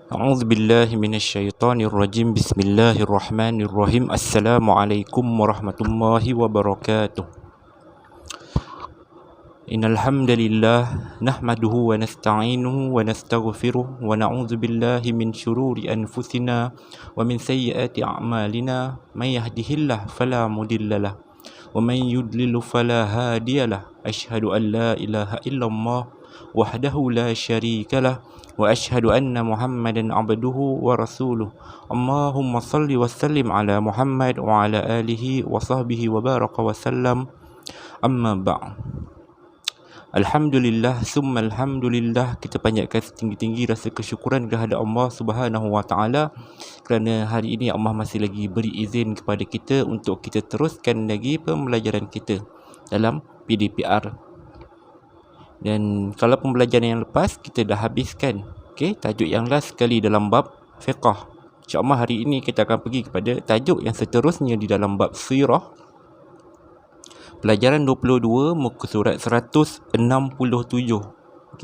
أعوذ بالله من الشيطان الرجيم بسم الله الرحمن الرحيم السلام عليكم ورحمة الله وبركاته إن الحمد لله نحمده ونستعينه ونستغفره ونعوذ بالله من شرور أنفسنا ومن سيئات أعمالنا من يهده الله فلا مضل له ومن يضلل فلا هادي له أشهد أن لا إله إلا الله وحده لا شريك له وأشهد أن محمدا عبده ورسوله اللهم صل وسلم على محمد وعلى آله وصحبه وبارك وسلم أما بعد. Alhamdulillah, summa alhamdulillah, kita panjatkan setinggi-tinggi rasa kesyukuran kehadap Allah Subhanahu Wa Taala kerana hari ini Allah masih lagi beri izin kepada kita untuk kita teruskan lagi pembelajaran kita dalam PDPR. Dan kalau pembelajaran yang lepas kita dah habiskan tajuk yang last sekali dalam bab fiqh. InsyaAllah hari ini kita akan pergi kepada tajuk yang seterusnya di dalam bab sirah. Pelajaran 22 muka surat 167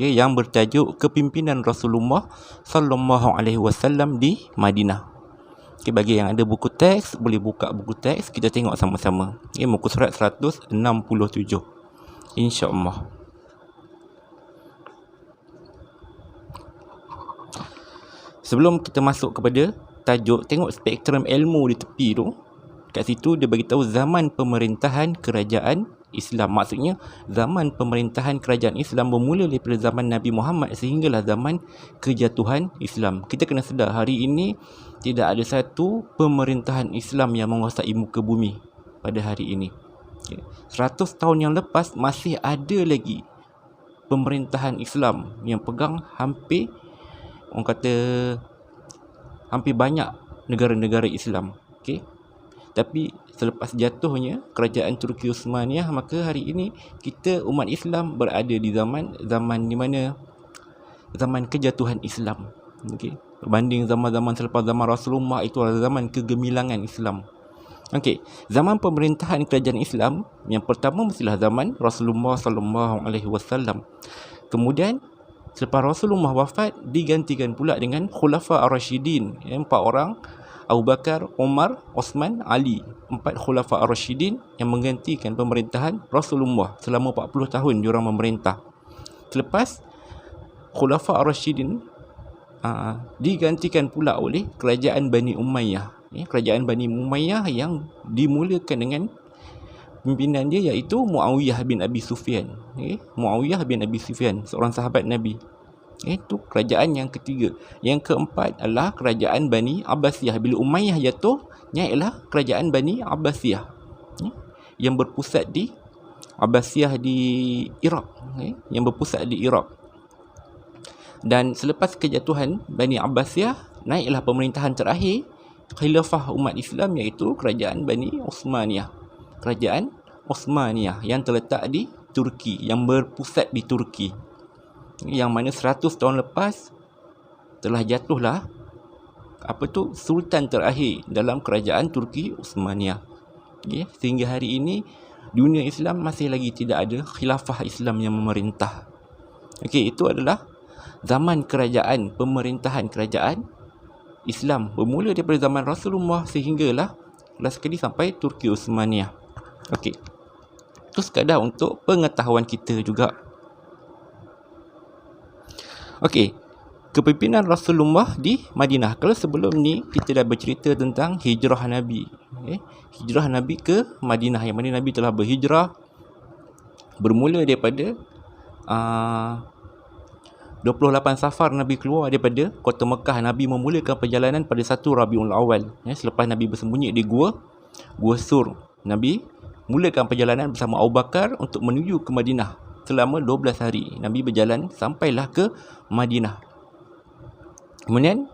yang bertajuk kepimpinan Rasulullah sallallahu alaihi wasallam di Madinah. Bagi yang ada buku teks, boleh buka buku teks, kita tengok sama-sama. Muka surat 167 insya-Allah. Sebelum kita masuk kepada tajuk, tengok spektrum ilmu di tepi tu. Kat situ dia bagi tahu zaman pemerintahan kerajaan Islam. Maksudnya zaman pemerintahan kerajaan Islam bermula daripada zaman Nabi Muhammad sehinggalah zaman kejatuhan Islam. Kita kena sedar hari ini tidak ada satu pemerintahan Islam yang menguasai muka bumi pada hari ini. 100 tahun yang lepas masih ada lagi pemerintahan Islam yang pegang hampir, orang kata, hampir banyak negara-negara Islam. Tapi selepas jatuhnya kerajaan Turki Uthmaniyah, maka hari ini kita umat Islam berada di zaman di mana zaman kejatuhan Islam. Berbanding zaman-zaman selepas zaman Rasulullah, itu adalah zaman kegemilangan Islam. Zaman pemerintahan kerajaan Islam yang pertama mestilah zaman Rasulullah sallallahu alaihi wasallam. Kemudian selepas Rasulullah wafat, digantikan pula dengan Khulafa Ar-Rasyidin, 4 orang, Abu Bakar, Umar, Osman, Ali. 4 Khulafa Ar-Rasyidin yang menggantikan pemerintahan Rasulullah selama 40 tahun diorang memerintah. Selepas Khulafa Ar-Rasyidin digantikan pula oleh kerajaan Bani Umayyah. Kerajaan Bani Umayyah yang dimulakan dengan pimpinan dia iaitu Muawiyah bin Abi Sufyan. Muawiyah bin Abi Sufyan, seorang sahabat Nabi. Itu kerajaan yang ketiga. Yang keempat adalah kerajaan Bani Abbasiyah. Bila Umayyah jatuh, ialah kerajaan Bani Abbasiyah yang berpusat di Abbasiyah di Iraq, yang berpusat di Iraq. Dan selepas kejatuhan Bani Abbasiyah, naiklah pemerintahan terakhir khilafah umat Islam, iaitu kerajaan Bani Uthmaniyah. Kerajaan Uthmaniyah yang terletak di Turki, yang berpusat di Turki. Yang mana 100 tahun lepas telah jatuhlah sultan terakhir dalam kerajaan Turki Uthmaniyah. Sehingga hari ini dunia Islam masih lagi tidak ada khilafah Islam yang memerintah. Itu adalah zaman kerajaan, pemerintahan kerajaan Islam bermula daripada zaman Rasulullah sehinggalah last sekali sampai Turki Uthmaniyah. Itu sekadar untuk pengetahuan kita juga. Kepimpinan Rasulullah di Madinah. Kalau sebelum ni kita dah bercerita tentang hijrah Nabi. Hijrah Nabi ke Madinah, yang mana Nabi telah berhijrah bermula daripada 28 Safar Nabi keluar daripada kota Mekah. Nabi memulakan perjalanan pada 1 Rabiul Awal. Selepas Nabi bersembunyi di Gua Sur, Nabi mulakan perjalanan bersama Abu Bakar untuk menuju ke Madinah. Selama 12 hari Nabi berjalan sampailah ke Madinah. Kemudian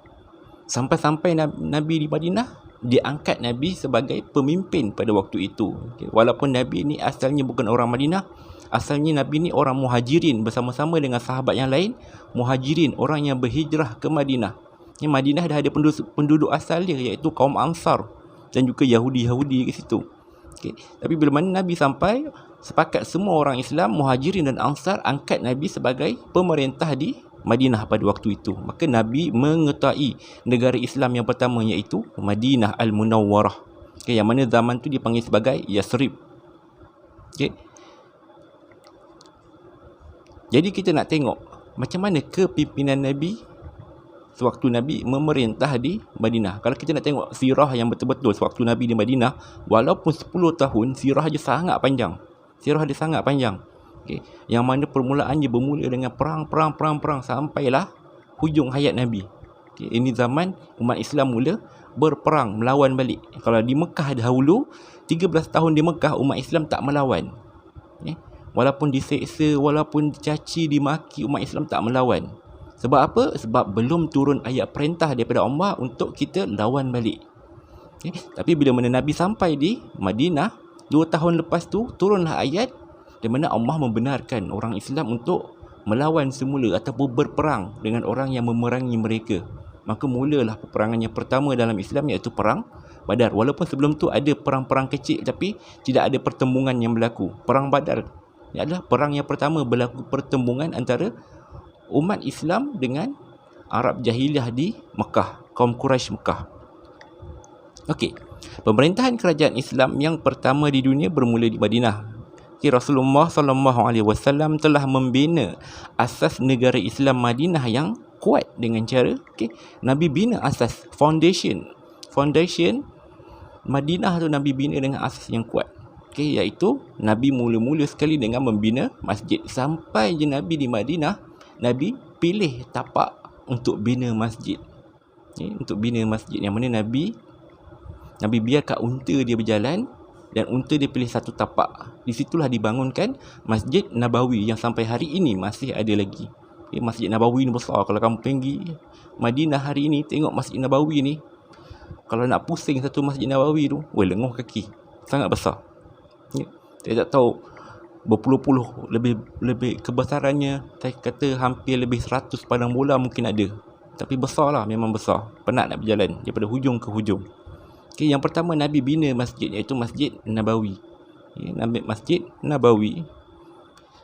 sampai Nabi di Madinah, diangkat Nabi sebagai pemimpin pada waktu itu. Walaupun Nabi ni asalnya bukan orang Madinah, asalnya Nabi ni orang Muhajirin bersama-sama dengan sahabat yang lain. Muhajirin, orang yang berhijrah ke Madinah. Madinah dah ada penduduk asal dia, iaitu kaum Ansar dan juga Yahudi ke situ. Tapi bila mana Nabi sampai, sepakat semua orang Islam, Muhajirin dan Ansar angkat Nabi sebagai pemerintah di Madinah pada waktu itu. Maka Nabi mengetahui negara Islam yang pertama iaitu Madinah Al-Munawwarah. Okay, yang mana zaman tu dipanggil sebagai Yathrib. Okay. Jadi kita nak tengok macam mana kepimpinan Nabi sewaktu Nabi memerintah di Madinah. Kalau kita nak tengok sirah yang betul-betul sewaktu Nabi di Madinah, walaupun 10 tahun, sirah dia sangat panjang. Okay. Yang mana permulaannya bermula dengan perang sampailah hujung hayat Nabi. Okay. Ini zaman umat Islam mula berperang, melawan balik. Kalau di Mekah dahulu, 13 tahun di Mekah umat Islam tak melawan. Okay. Walaupun diseksa, walaupun dicaci, dimaki, umat Islam tak melawan. Sebab apa? Sebab belum turun ayat perintah daripada Allah untuk kita lawan balik. Okay. Tapi bila mana Nabi sampai di Madinah, 2 tahun lepas tu turunlah ayat di mana Allah membenarkan orang Islam untuk melawan semula ataupun berperang dengan orang yang memerangi mereka. Maka mulalah peperangan yang pertama dalam Islam, iaitu perang Badar. Walaupun sebelum tu ada perang-perang kecil, tapi tidak ada pertembungan yang berlaku. Perang Badar ini adalah perang yang pertama berlaku, pertembungan antara umat Islam dengan Arab Jahiliyah di Mekah, kaum Quraisy Mekah. Okey, pemerintahan kerajaan Islam yang pertama di dunia bermula di Madinah. Rasulullah SAW telah membina asas negara Islam Madinah yang kuat dengan cara Nabi bina asas foundation Madinah tu. Nabi bina dengan asas yang kuat, iaitu Nabi mula-mula sekali dengan membina masjid. Sampai je Nabi di Madinah, Nabi pilih tapak untuk bina masjid. Untuk bina masjid yang mana Nabi biarkan unta dia berjalan dan unta dia pilih satu tapak. Di situlah dibangunkan Masjid Nabawi yang sampai hari ini masih ada lagi. Masjid Nabawi ni besar. Kalau kamu pergi Madinah hari ini, tengok Masjid Nabawi ni, kalau nak pusing satu Masjid Nabawi tu, lenguh kaki. Sangat besar. Saya tak tahu berpuluh-puluh lebih kebesarannya. Saya kata hampir lebih 100 padang bola mungkin ada. Tapi besar lah, memang besar. Penat nak berjalan daripada hujung ke hujung. Yang pertama Nabi bina masjid, iaitu Masjid Nabawi. Masjid Nabawi.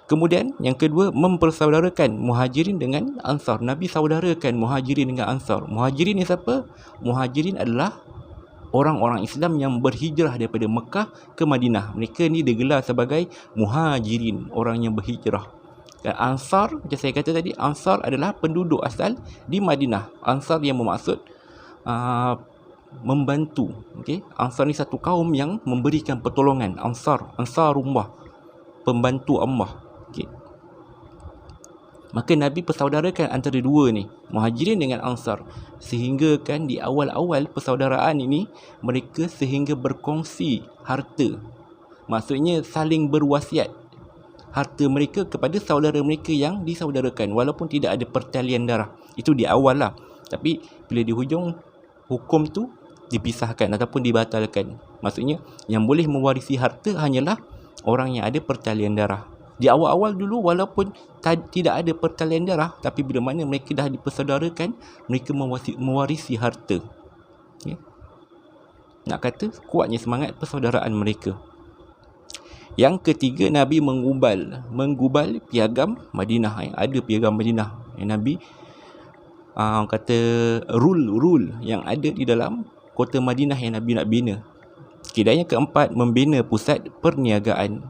Kemudian yang kedua, mempersaudarakan Muhajirin dengan Ansar. Nabi saudarakan Muhajirin dengan Ansar. Muhajirin ni siapa? Muhajirin adalah orang-orang Islam yang berhijrah daripada Mekah ke Madinah. Mereka ni digelar sebagai Muhajirin, orang yang berhijrah. Dan Ansar, macam saya kata tadi, Ansar adalah penduduk asal di Madinah. Ansar yang bermaksud membantu. Ansar ni satu kaum yang memberikan pertolongan. Ansarullah, pembantu Allah. Maka Nabi persaudarakan antara dua ni, Muhajirin dengan Ansar, sehingga kan di awal-awal persaudaraan ini mereka sehingga berkongsi harta. Maksudnya saling berwasiat harta mereka kepada saudara mereka yang disaudarakan, walaupun tidak ada pertalian darah. Itu di awal lah. Tapi bila di hujung, hukum tu dipisahkan ataupun dibatalkan. Maksudnya yang boleh mewarisi harta hanyalah orang yang ada pertalian darah. Di awal-awal dulu, walaupun tidak ada pertalian darah, tapi bila mana mereka dah dipersaudarakan, mereka mewarisi harta. Nak kata kuatnya semangat persaudaraan mereka. Yang ketiga, Nabi menggubal piagam Madinah. Ada piagam Madinah yang Nabi kata rule yang ada di dalam kota Madinah yang Nabi nak bina. Dan yang keempat, membina pusat perniagaan.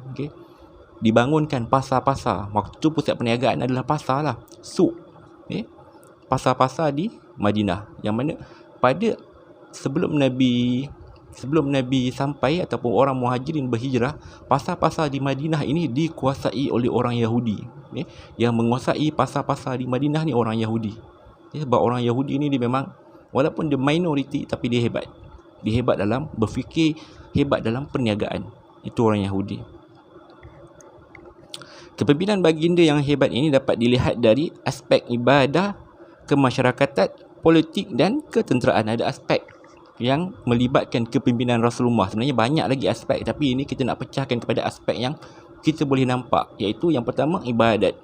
Dibangunkan pasar-pasar. Waktu tu pusat perniagaan adalah pasar lah, suk. Pasar-pasar di Madinah, yang mana pada sebelum Nabi sampai ataupun orang Muhajirin berhijrah, pasar-pasar di Madinah ini dikuasai oleh orang Yahudi. Yang menguasai pasar-pasar di Madinah ni orang Yahudi. Sebab orang Yahudi ni dia memang, walaupun dia minoriti, tapi dia hebat. Dia hebat dalam berfikir, hebat dalam perniagaan. Itu orang Yahudi. Kepimpinan baginda yang hebat ini dapat dilihat dari aspek ibadah, kemasyarakatan, politik dan ketenteraan. Ada aspek yang melibatkan kepimpinan Rasulullah. Sebenarnya banyak lagi aspek, tapi ini kita nak pecahkan kepada aspek yang kita boleh nampak, iaitu yang pertama, ibadat.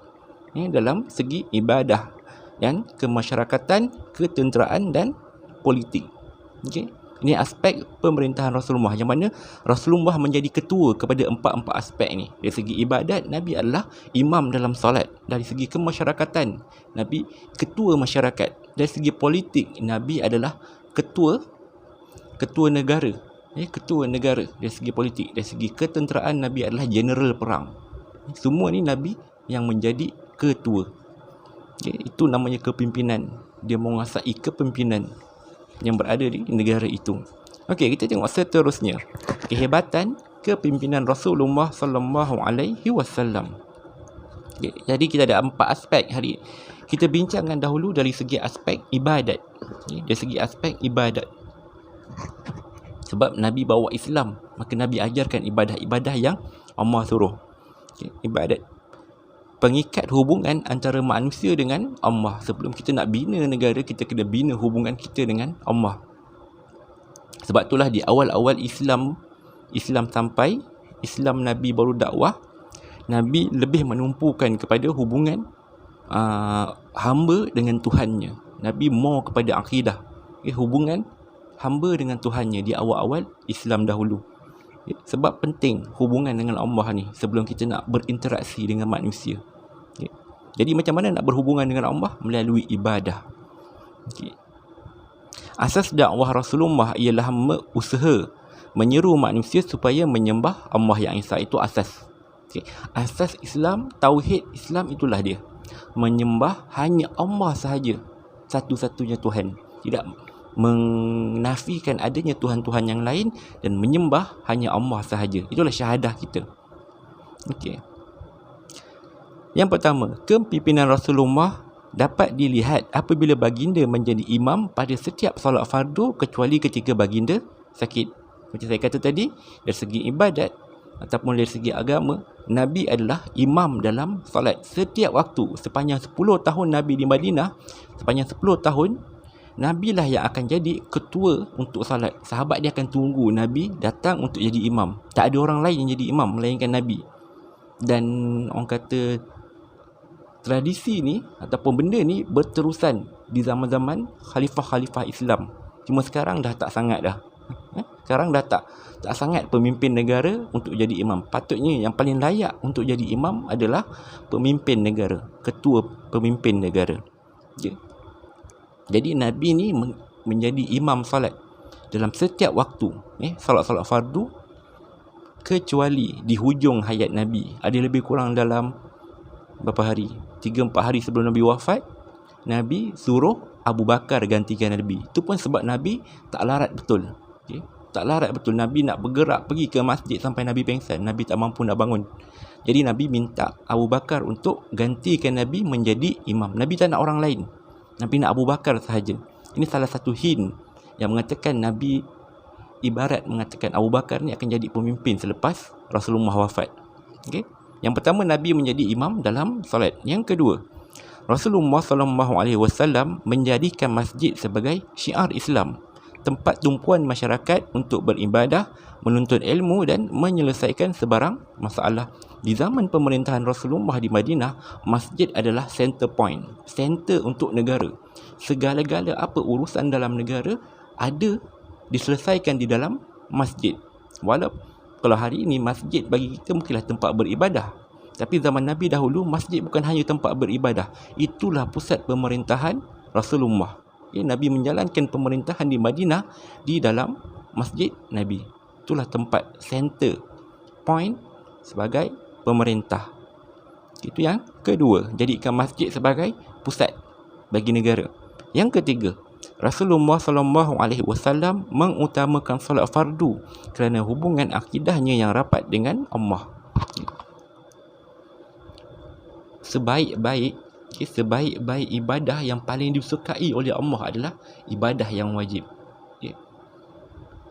Dalam segi ibadah dan kemasyarakatan, ketenteraan dan politik. Ini aspek pemerintahan Rasulullah, yang mana Rasulullah menjadi ketua kepada empat-empat aspek ni. Dari segi ibadat, Nabi adalah imam dalam solat. Dari segi kemasyarakatan, Nabi ketua masyarakat. Dari segi politik, Nabi adalah ketua negara. Ketua negara dari segi politik. Dari segi ketenteraan, Nabi adalah jeneral perang. Semua ni Nabi yang menjadi ketua. Itu namanya kepimpinan. Dia menguasai kepimpinan yang berada di negara itu. Okey, kita tengok seterusnya. Kehebatan kepimpinan Rasulullah sallallahu alaihi wasallam. Jadi kita ada 4 aspek hari. Kita bincangkan dahulu dari segi aspek ibadat. Dari segi aspek ibadat. Sebab Nabi bawa Islam, maka Nabi ajarkan ibadah-ibadah yang Allah suruh. Ibadat pengikat hubungan antara manusia dengan Allah. Sebelum kita nak bina negara, kita kena bina hubungan kita dengan Allah. Sebab itulah di awal-awal Islam sampai, Islam Nabi baru dakwah, Nabi lebih menumpukan kepada hubungan hamba dengan Tuhannya. Nabi more kepada akidah, hubungan hamba dengan Tuhannya di awal-awal Islam dahulu. Sebab penting hubungan dengan Allah ni sebelum kita nak berinteraksi dengan manusia. Jadi macam mana nak berhubungan dengan Allah? Melalui ibadah. Asas dakwah Rasulullah ialah usaha menyeru manusia supaya menyembah Allah yang Esa. Itu asas. Asas Islam, tauhid Islam itulah dia. Menyembah hanya Allah sahaja, satu-satunya Tuhan. Tidak menafikan adanya Tuhan-Tuhan yang lain, dan menyembah hanya Allah sahaja. Itulah syahadah kita. Okey. Yang pertama, kepimpinan Rasulullah dapat dilihat apabila baginda menjadi imam pada setiap solat fardu kecuali ketika baginda sakit. Macam saya kata tadi, dari segi ibadat ataupun dari segi agama, Nabi adalah imam dalam solat setiap waktu. Sepanjang 10 tahun Nabi di Madinah, sepanjang 10 tahun, Nabi lah yang akan jadi ketua untuk salat. Sahabat dia akan tunggu Nabi datang untuk jadi imam. Tak ada orang lain yang jadi imam melainkan Nabi. Dan orang kata tradisi ni ataupun benda ni berterusan di zaman-zaman khalifah-khalifah Islam. Cuma sekarang dah tak sangat dah. Sekarang dah tak sangat pemimpin negara untuk jadi imam. Patutnya yang paling layak untuk jadi imam adalah pemimpin negara, ketua pemimpin negara. Jadi Nabi ni menjadi imam salat dalam setiap waktu, salat-salat fardu, kecuali di hujung hayat Nabi. Ada lebih kurang dalam berapa hari? 3-4 hari sebelum Nabi wafat, Nabi suruh Abu Bakar gantikan Nabi. Itu pun sebab Nabi tak larat betul. Tak larat betul. Nabi nak bergerak pergi ke masjid sampai Nabi pengsan. Nabi tak mampu nak bangun. Jadi Nabi minta Abu Bakar untuk gantikan Nabi menjadi imam. Nabi tak nak orang lain. Nabi nak Abu Bakar sahaja. Ini salah satu hint yang mengatakan Nabi ibarat mengatakan Abu Bakar ni akan jadi pemimpin selepas Rasulullah wafat. Okey. Yang pertama, Nabi menjadi imam dalam solat. Yang kedua, Rasulullah SAW menjadikan masjid sebagai syiar Islam, tempat tumpuan masyarakat untuk beribadah, menuntut ilmu dan menyelesaikan sebarang masalah. Di zaman pemerintahan Rasulullah di Madinah, masjid adalah center point, center untuk negara. Segala-gala apa urusan dalam negara ada diselesaikan di dalam masjid. Walaupun kalau hari ini masjid bagi kita mungkinlah tempat beribadah, tapi zaman Nabi dahulu masjid bukan hanya tempat beribadah, itulah pusat pemerintahan Rasulullah. Nabi menjalankan pemerintahan di Madinah di dalam masjid Nabi. Itulah tempat center point sebagai pemerintah. Itu yang kedua, jadikan masjid sebagai pusat bagi negara. Yang ketiga, Rasulullah SAW mengutamakan solat fardu kerana hubungan akidahnya yang rapat dengan Allah. Sebaik-baik ibadah yang paling disukai oleh Allah adalah ibadah yang wajib.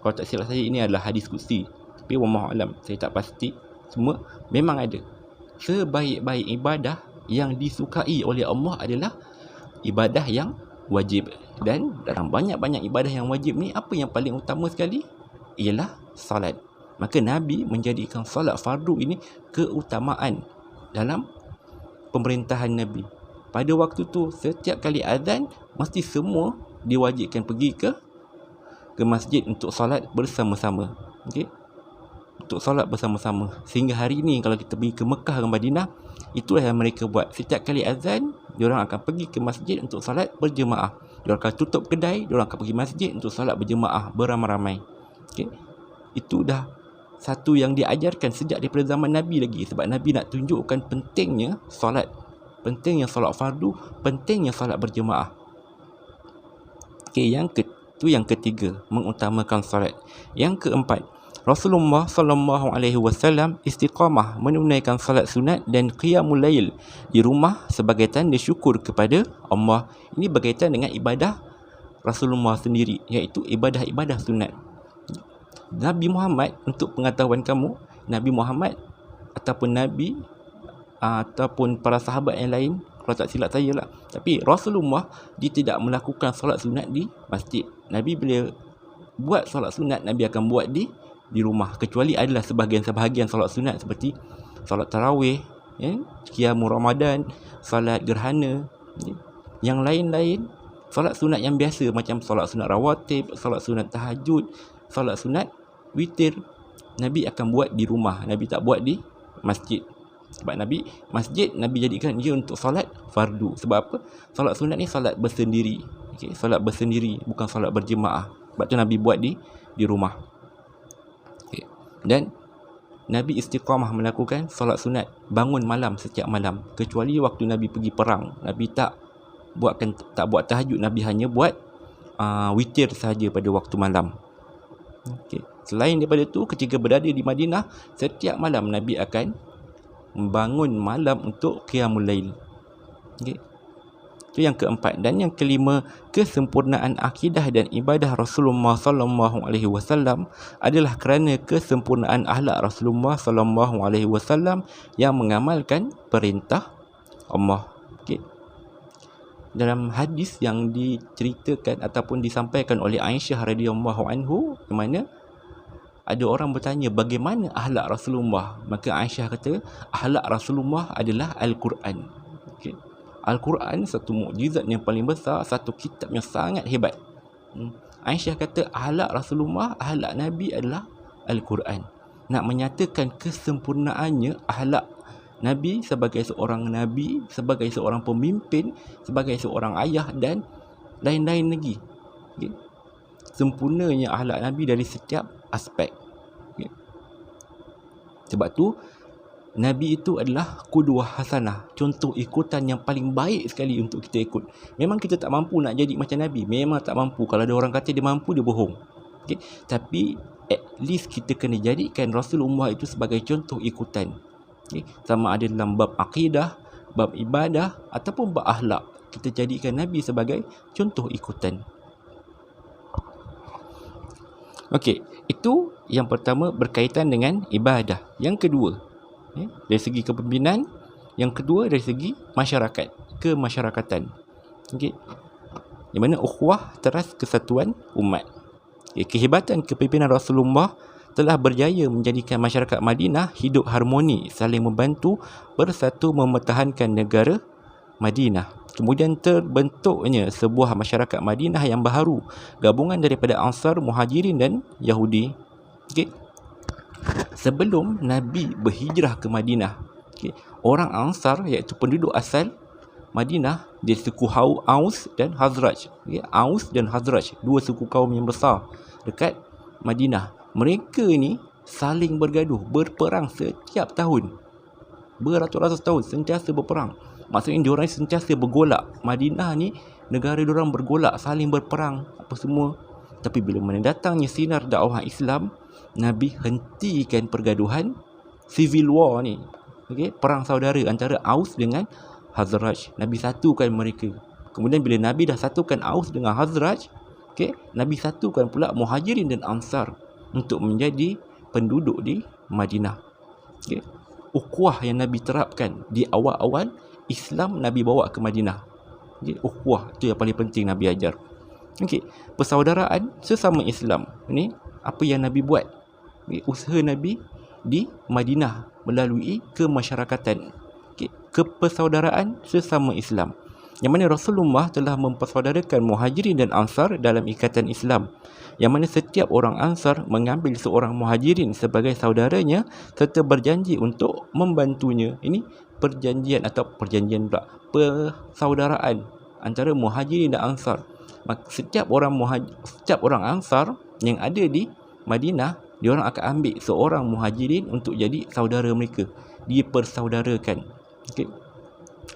Kalau tak silap saya, ini adalah hadis qudsi, tapi wallahu alam, saya tak pasti. Semua memang ada. Sebaik-baik ibadah yang disukai oleh Allah adalah ibadah yang wajib. Dan dalam banyak-banyak ibadah yang wajib ni, apa yang paling utama sekali? Ialah salat. Maka Nabi menjadikan salat fardu ini keutamaan dalam pemerintahan Nabi. Pada waktu tu, setiap kali azan, mesti semua diwajibkan pergi ke ke masjid untuk solat bersama-sama. Okey, untuk solat bersama-sama. Sehingga hari ini kalau kita pergi ke Mekah dan Madinah, itulah yang mereka buat. Setiap kali azan, diorang akan pergi ke masjid untuk solat berjemaah. Diorang akan tutup kedai, diorang akan pergi masjid untuk solat berjemaah beramai-ramai. Okey, itu dah satu yang diajarkan sejak daripada zaman Nabi lagi. Sebab Nabi nak tunjukkan pentingnya solat, pentingnya solat fardu, pentingnya solat berjemaah. Okey, itu yang ketiga, mengutamakan solat. Yang keempat, Rasulullah sallallahu alaihi wasallam istiqamah menunaikan solat sunat dan qiyamul lail di rumah sebagai tanda syukur kepada Allah. Ini berkaitan dengan ibadah Rasulullah sendiri, iaitu ibadah-ibadah sunat. Nabi Muhammad, untuk pengetahuan kamu, Nabi Muhammad ataupun Nabi ataupun para sahabat yang lain, kalau tak silap saya lah, tapi Rasulullah dia tidak melakukan solat sunat di masjid. Nabi bila buat solat sunat, Nabi akan buat di rumah, kecuali adalah sebahagian-sebahagian solat sunat seperti solat tarawih, qiyamul Ramadan, solat gerhana, yang lain-lain, solat sunat yang biasa macam solat sunat rawatib, solat sunat tahajud, solat sunat witir, Nabi akan buat di rumah. Nabi tak buat di masjid. Sebab masjid Nabi jadikan dia untuk solat fardu. Sebab apa? Solat sunat ni solat bersendiri. Okey, solat bersendiri, bukan solat berjemaah. Sebab tu Nabi buat di rumah. Okay. Dan Nabi istiqamah melakukan solat sunat bangun malam setiap malam, kecuali waktu Nabi pergi perang. Nabi tak buat tahajud, Nabi hanya buat witir sahaja pada waktu malam. Okay. Selain daripada itu, ketika berada di Madinah, setiap malam Nabi akan bangun malam untuk qiyamul lail. Okay. Itu yang keempat. Dan yang kelima, kesempurnaan akidah dan ibadah Rasulullah sallallahu alaihi wasallam adalah kerana kesempurnaan akhlak Rasulullah sallallahu alaihi wasallam yang mengamalkan perintah Allah. Okay. Dalam hadis yang diceritakan ataupun disampaikan oleh Aisyah radhiyallahu anhu, di mana ada orang bertanya bagaimana akhlak Rasulullah, maka Aisyah kata akhlak Rasulullah adalah Al-Quran. Okay. Al-Quran satu mukjizat yang paling besar, satu kitab yang sangat hebat. Aisyah kata akhlak Rasulullah, akhlak Nabi adalah Al-Quran. Nak menyatakan kesempurnaannya akhlak Nabi sebagai seorang Nabi, sebagai seorang pemimpin, sebagai seorang ayah dan lain-lain lagi. Okay. Sempurnanya akhlak Nabi dari setiap aspek. Okay. Sebab tu Nabi itu adalah qudwah hasanah, contoh ikutan yang paling baik sekali untuk kita ikut. Memang kita tak mampu nak jadi macam Nabi, memang tak mampu. Kalau ada orang kata dia mampu, dia bohong. Okay. Tapi at least kita kena jadikan Rasulullah itu sebagai contoh ikutan. Okay. Sama ada dalam bab akidah, bab ibadah ataupun bab akhlak, kita jadikan Nabi sebagai contoh ikutan. Okey, itu yang pertama berkaitan dengan ibadah. Yang kedua, dari segi kepimpinan. Yang kedua dari segi masyarakat, kemasyarakatan. Okey, di mana ukhuwah, teras kesatuan umat. Kehebatan kepimpinan Rasulullah telah berjaya menjadikan masyarakat Madinah hidup harmoni, saling membantu, bersatu mempertahankan negara Madinah. Kemudian terbentuknya sebuah masyarakat Madinah yang baharu, gabungan daripada Ansar, Muhajirin dan Yahudi. Okay. Sebelum Nabi berhijrah ke Madinah, okay, orang Ansar iaitu penduduk asal Madinah, dia suku Aus dan Khazraj. Okay. Aus dan Khazraj, dua suku kaum yang besar dekat Madinah. Mereka ni saling bergaduh, berperang setiap tahun, beratus-ratus tahun sentiasa berperang. Maksudnya diorang sentiasa bergolak. Madinah ni negara diorang bergolak, saling berperang apa semua. Tapi bila mana datangnya sinar dakwah Islam, Nabi hentikan pergaduhan civil war ni. Okay? Perang saudara antara Aus dengan Khazraj. Nabi satukan mereka. Kemudian bila Nabi dah satukan Aus dengan Khazraj, okay, Nabi satukan pula Muhajirin dan Ansar untuk menjadi penduduk di Madinah. Okay. Ukhuwah yang Nabi terapkan di awal-awal Islam Nabi bawa ke Madinah. Okay. Ukhuwah itu yang paling penting Nabi ajar. Okay. Persaudaraan sesama Islam. Ini apa yang Nabi buat. Okay. Usaha Nabi di Madinah melalui kemasyarakatan. Okay. Kepersaudaraan sesama Islam. yang mana Rasulullah telah mempersaudarakan Muhajirin dan Ansar dalam ikatan Islam, yang mana setiap orang Ansar mengambil seorang Muhajirin sebagai saudaranya serta berjanji untuk membantunya. Ini perjanjian atau perjanjian pula, persaudaraan antara Muhajirin dan Ansar. Maka setiap orang Ansar yang ada di Madinah, diorang akan ambil seorang Muhajirin untuk jadi saudara mereka. Dia persaudarakan. Okay.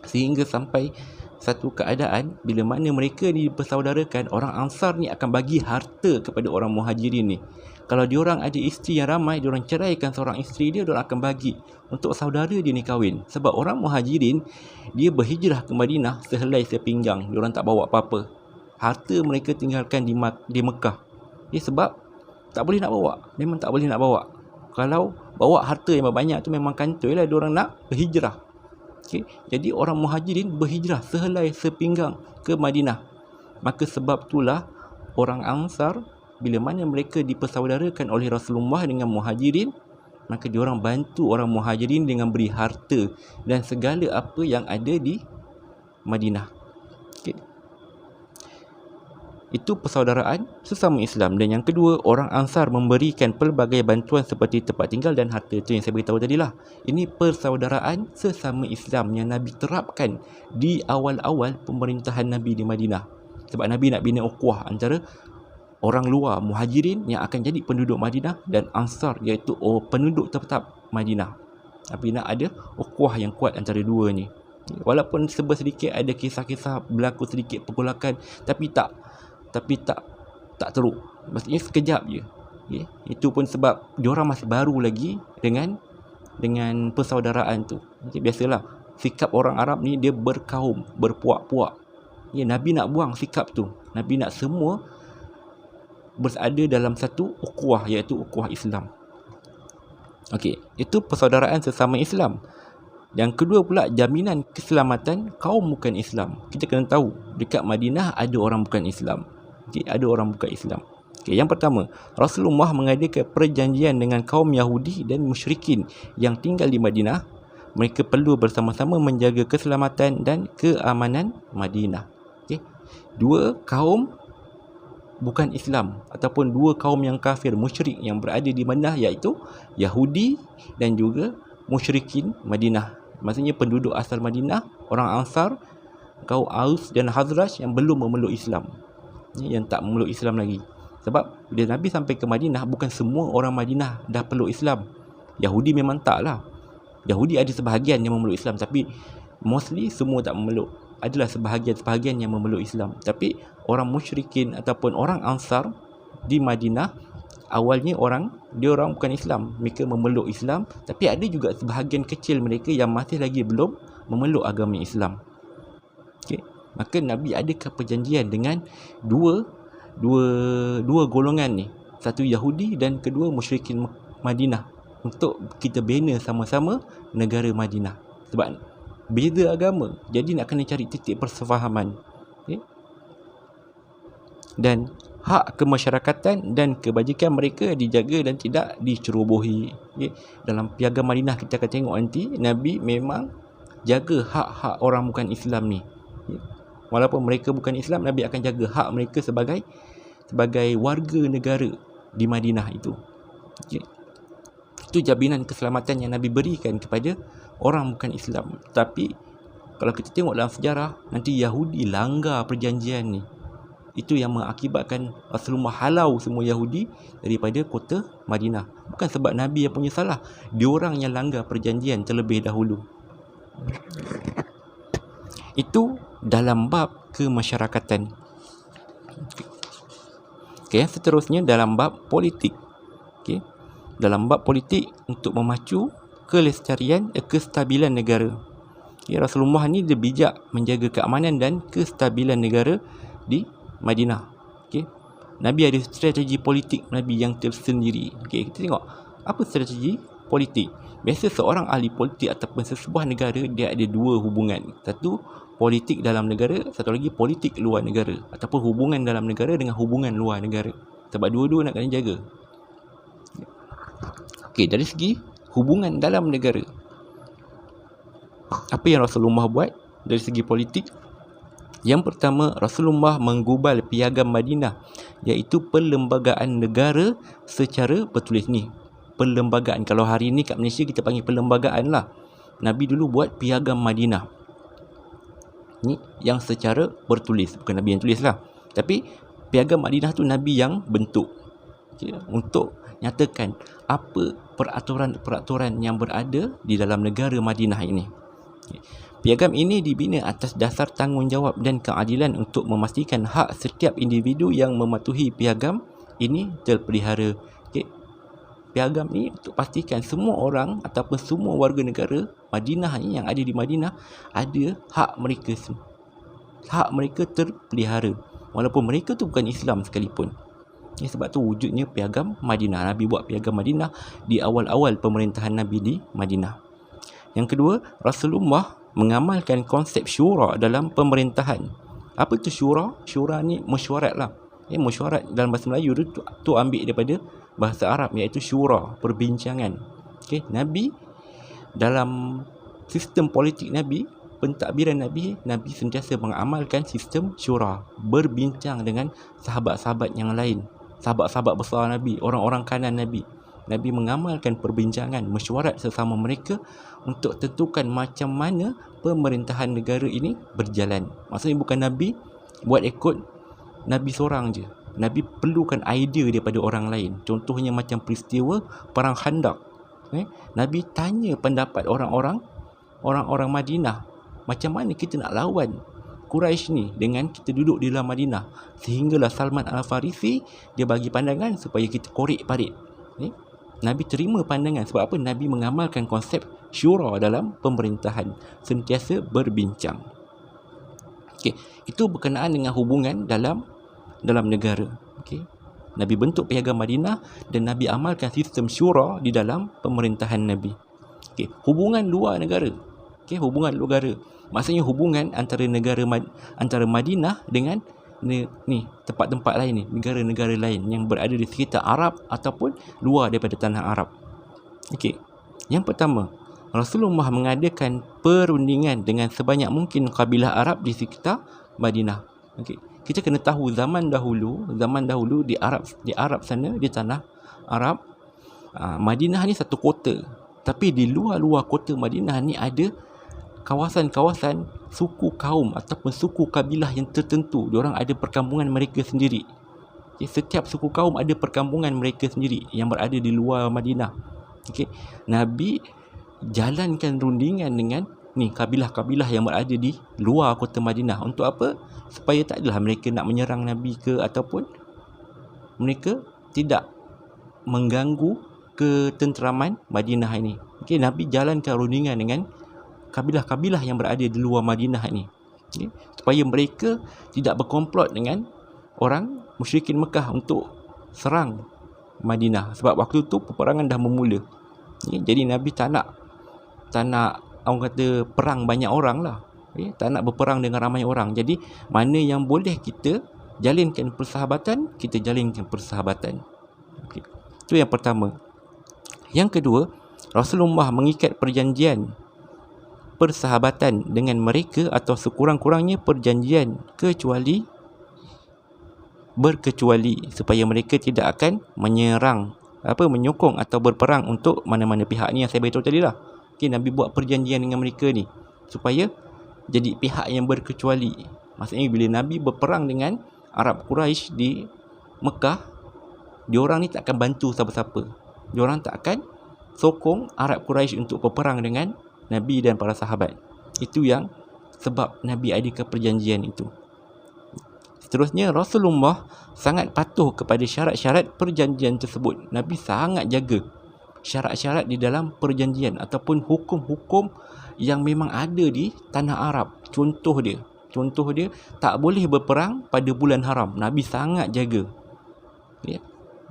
Sehingga sampai satu keadaan bila mana mereka dipersaudarakan, orang Ansar ni akan bagi harta kepada orang Muhajirin ni. Kalau diorang ada isteri yang ramai, diorang ceraikan seorang isteri dia, diorang akan bagi untuk saudara dia ni kahwin. Sebab orang Muhajirin dia berhijrah ke Madinah sehelai sepinggang, diorang tak bawa apa-apa. Harta mereka tinggalkan di Mekah. Sebab tak boleh nak bawa, memang tak boleh nak bawa. Kalau bawa harta yang banyak tu memang kantoi lah diorang nak berhijrah. Okay. Jadi orang Muhajirin berhijrah sehelai sepinggang ke Madinah. Maka sebab itulah orang Ansar bila mana mereka dipersaudarakan oleh Rasulullah dengan Muhajirin, maka diorang bantu orang Muhajirin dengan beri harta dan segala apa yang ada di Madinah. Okay. Itu persaudaraan sesama Islam. Dan yang kedua, orang Ansar memberikan pelbagai bantuan seperti tempat tinggal dan harta. Itu yang saya beritahu tadilah. Ini persaudaraan sesama Islam yang Nabi terapkan di awal-awal pemerintahan Nabi di Madinah. Sebab Nabi nak bina ukhuwah antara orang luar Muhajirin yang akan jadi penduduk Madinah dan Ansar iaitu penduduk tetap Madinah. Nabi nak ada ukhuwah yang kuat antara dua ni. Walaupun serba sedikit ada kisah-kisah berlaku sedikit pergolakan, tapi tak teruk. Maksudnya sekejap je. Okay. Itu pun sebab diorang masih baru lagi dengan persaudaraan tu. Okay. Biasalah sikap orang Arab ni dia berkaum, berpuak-puak. Nabi nak buang sikap tu. Nabi nak semua berada dalam satu ukhuwah, iaitu ukhuwah Islam. Okey, itu persaudaraan sesama Islam. Yang kedua pula, jaminan keselamatan kaum bukan Islam. Kita kena tahu dekat Madinah ada orang bukan Islam. Okay, ada orang bukan Islam. Okay, yang pertama, Rasulullah mengadakan perjanjian dengan kaum Yahudi dan musyrikin yang tinggal di Madinah. Mereka perlu bersama-sama menjaga keselamatan dan keamanan Madinah. Okay. Dua kaum bukan Islam ataupun dua kaum yang kafir, musyrik yang berada di Madinah, iaitu Yahudi dan juga musyrikin Madinah. Maksudnya penduduk asal Madinah, orang Ansar, kaum Aus dan Khazraj yang belum memeluk Islam, yang tak memeluk Islam lagi. Sebab bila Nabi sampai ke Madinah, bukan semua orang Madinah dah peluk Islam. Yahudi memang tak lah. Yahudi ada sebahagian yang memeluk Islam, tapi mostly semua tak memeluk. Adalah sebahagian yang memeluk Islam. Tapi orang musyrikin ataupun orang Ansar di Madinah, awalnya dia orang bukan Islam. Mereka memeluk Islam, tapi ada juga sebahagian kecil mereka yang masih lagi belum memeluk agama Islam. Okay. Maka Nabi adakan perjanjian dengan dua golongan ni. Satu Yahudi dan kedua musyrikin Madinah, untuk kita bina sama-sama negara Madinah. Sebab beza agama, jadi nak kena cari titik persefahaman. Okay. Dan hak kemasyarakatan dan kebajikan mereka dijaga dan tidak dicerobohi. Okay. Dalam Piagam Madinah kita akan tengok nanti, Nabi memang jaga hak-hak orang bukan Islam ni. Okay. Walaupun mereka bukan Islam, Nabi akan jaga hak mereka sebagai warga negara di Madinah itu. Okay. Itu jaminan keselamatan yang Nabi berikan kepada orang bukan Islam. Tapi kalau kita tengok dalam sejarah, nanti Yahudi langgar perjanjian ni. Itu yang mengakibatkan Rasulullah halau semua Yahudi daripada kota Madinah. Bukan sebab Nabi yang punya salah, diorang yang langgar perjanjian terlebih dahulu. Itu dalam bab kemasyarakatan. Okay, seterusnya dalam bab politik. Okay. Dalam bab politik, untuk memacu kelestarian, kestabilan negara. Okay, Rasulullah ni dia bijak menjaga keamanan dan kestabilan negara di Madinah. Okay. Nabi ada strategi politik Nabi yang tersendiri. Okay, kita tengok apa strategi politik. Biasa seorang ahli politik ataupun sesebuah negara, dia ada dua hubungan. Satu, politik dalam negara. Satu lagi, politik luar negara, ataupun hubungan dalam negara dengan hubungan luar negara. Sebab dua-dua nak kena jaga. Okey, dari segi hubungan dalam negara, apa yang Rasulullah buat dari segi politik? Yang pertama, Rasulullah menggubal piagam Madinah, iaitu perlembagaan negara secara bertulis. Ni perlembagaan. Kalau hari ni kat Malaysia kita panggil perlembagaan lah. Nabi dulu buat piagam Madinah ni yang secara bertulis. Bukan Nabi yang tulis lah, tapi piagam Madinah tu Nabi yang bentuk, untuk nyatakan apa peraturan-peraturan yang berada di dalam negara Madinah ini. Piagam ini dibina atas dasar tanggungjawab dan keadilan untuk memastikan hak setiap individu yang mematuhi piagam ini terpelihara. Piagam ni untuk pastikan semua orang ataupun semua warga negara Madinah ni yang ada di Madinah ada hak mereka terpelihara, walaupun mereka tu bukan Islam sekalipun. Sebab tu wujudnya piagam Madinah. Nabi buat piagam Madinah di awal-awal pemerintahan Nabi di Madinah. Yang kedua, Rasulullah mengamalkan konsep syura dalam pemerintahan. Apa tu syura? Syura ni mesyuarat lah. Mesyuarat dalam bahasa Melayu tu ambil daripada bahasa Arab, iaitu syura, perbincangan. Nabi dalam sistem politik Nabi, pentadbiran Nabi sentiasa mengamalkan sistem syura, berbincang dengan sahabat-sahabat yang lain, sahabat-sahabat besar Nabi, orang-orang kanan Nabi. Nabi mengamalkan perbincangan, mesyuarat sesama mereka untuk tentukan macam mana pemerintahan negara ini berjalan. Maksudnya bukan Nabi buat ikut Nabi seorang je. Nabi perlukan idea daripada orang lain. Contohnya macam peristiwa Perang Khandaq. Nabi tanya pendapat orang-orang Madinah. Macam mana kita nak lawan Quraisy ni dengan kita duduk di dalam Madinah. Sehinggalah Salman Al-Farisi dia bagi pandangan supaya kita korek parit. Nabi terima pandangan. Sebab apa? Nabi mengamalkan konsep syura dalam pemerintahan, sentiasa berbincang. Itu berkenaan dengan hubungan dalam negara. Nabi bentuk piagam Madinah dan Nabi amalkan sistem syura di dalam pemerintahan Nabi. Hubungan luar negara. Hubungan luar negara. Maksudnya hubungan antara Madinah dengan tempat-tempat lain ni, negara-negara lain yang berada di sekitar Arab ataupun luar daripada tanah Arab. Yang pertama, Rasulullah mengadakan perundingan dengan sebanyak mungkin kabilah Arab di sekitar Madinah. Kita kena tahu zaman dahulu di Arab sana, di tanah Arab, Madinah ni satu kota. Tapi di luar kota Madinah ni ada kawasan-kawasan suku kaum ataupun suku kabilah yang tertentu. Diorang ada perkampungan mereka sendiri. Setiap suku kaum ada perkampungan mereka sendiri yang berada di luar Madinah. Nabi jalankan rundingan dengan kabilah-kabilah yang berada di luar kota Madinah. Untuk apa? Supaya tak adalah mereka nak menyerang Nabi ke, ataupun mereka tidak mengganggu ketenteraman Madinah ini. Nabi jalankan rundingan dengan kabilah-kabilah yang berada di luar Madinah ini, supaya mereka tidak berkomplot dengan orang musyrikin Mekah untuk serang Madinah. Sebab waktu tu peperangan dah bermula. Jadi Nabi tak nak orang kata perang banyak orang lah. Tak nak berperang dengan ramai orang. Jadi mana yang boleh kita jalinkan persahabatan, kita jalinkan persahabatan. Itu yang pertama. Yang kedua, Rasulullah mengikat perjanjian persahabatan dengan mereka, atau sekurang-kurangnya perjanjian berkecuali, supaya mereka tidak akan menyokong atau berperang untuk mana-mana pihak. Ni yang saya beritahu tadi lah. Nabi buat perjanjian dengan mereka ni supaya jadi pihak yang berkecuali. Maksudnya bila Nabi berperang dengan Arab Quraisy di Mekah, diorang ni tak akan bantu siapa-siapa. Diorang tak akan sokong Arab Quraisy untuk berperang dengan Nabi dan para sahabat. Itu yang sebab Nabi adakan perjanjian itu. Seterusnya, Rasulullah sangat patuh kepada syarat-syarat perjanjian tersebut. Nabi sangat jaga syarat-syarat di dalam perjanjian ataupun hukum-hukum yang memang ada di tanah Arab. Contoh dia tak boleh berperang pada bulan haram. Nabi sangat jaga.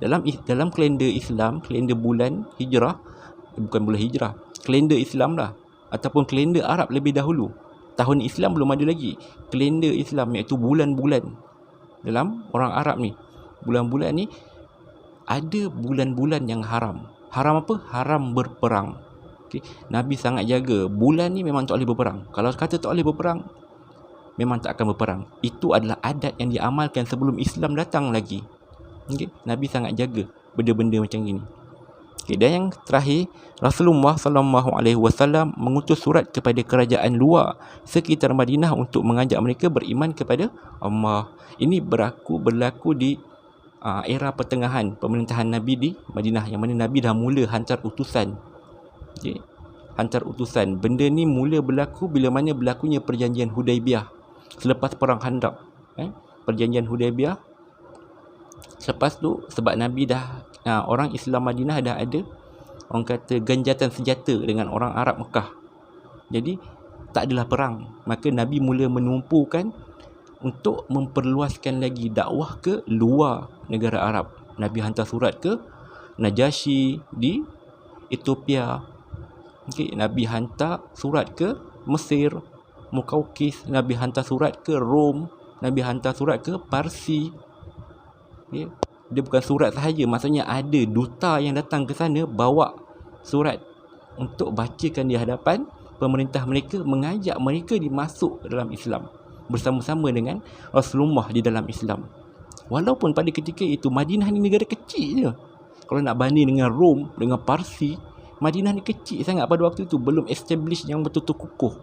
Dalam kalender Islam, kalender bulan hijrah, bukan bulan hijrah, kalender Islam lah, ataupun kalender Arab lebih dahulu. Tahun Islam belum ada lagi. Kalender Islam iaitu bulan-bulan dalam orang Arab ni. Bulan-bulan ni ada bulan-bulan yang haram. Haram apa? Haram berperang. Nabi sangat jaga. Bulan ni memang tak boleh berperang. Kalau kata tak boleh berperang, memang tak akan berperang. Itu adalah adat yang diamalkan sebelum Islam datang lagi. Okay? Nabi sangat jaga benda-benda macam ini. Okay, dan yang terakhir, Rasulullah SAW mengutus surat kepada kerajaan luar sekitar Madinah untuk mengajak mereka beriman kepada Allah. Ini berlaku di era pertengahan pemerintahan Nabi di Madinah, yang mana Nabi dah mula hantar utusan. Okay. Hantar utusan. Benda ni mula berlaku bila mana berlakunya perjanjian Hudaibiyah selepas perang Khandaq. Perjanjian Hudaibiyah. Selepas tu, sebab Nabi dah orang Islam Madinah dah ada, orang kata, ganjatan senjata dengan orang Arab Mekah. Jadi tak adalah perang. Maka Nabi mula menumpukan untuk memperluaskan lagi dakwah ke luar negara Arab. Nabi hantar surat ke Najasyi di Ethiopia. Okay. Nabi hantar surat ke Mesir, Mukaukis. Nabi hantar surat ke Rom. Nabi hantar surat ke Parsi. Okay. Dia bukan surat sahaja, maksudnya ada duta yang datang ke sana bawa surat untuk bacakan di hadapan pemerintah mereka, mengajak mereka dimasuk dalam Islam bersama-sama dengan Rasulullah di dalam Islam. Walaupun pada ketika itu Madinah ni negara kecil je. Kalau nak banding dengan Rom, dengan Parsi, Madinah ni kecil sangat pada waktu itu, belum establish yang betul-betul kukuh.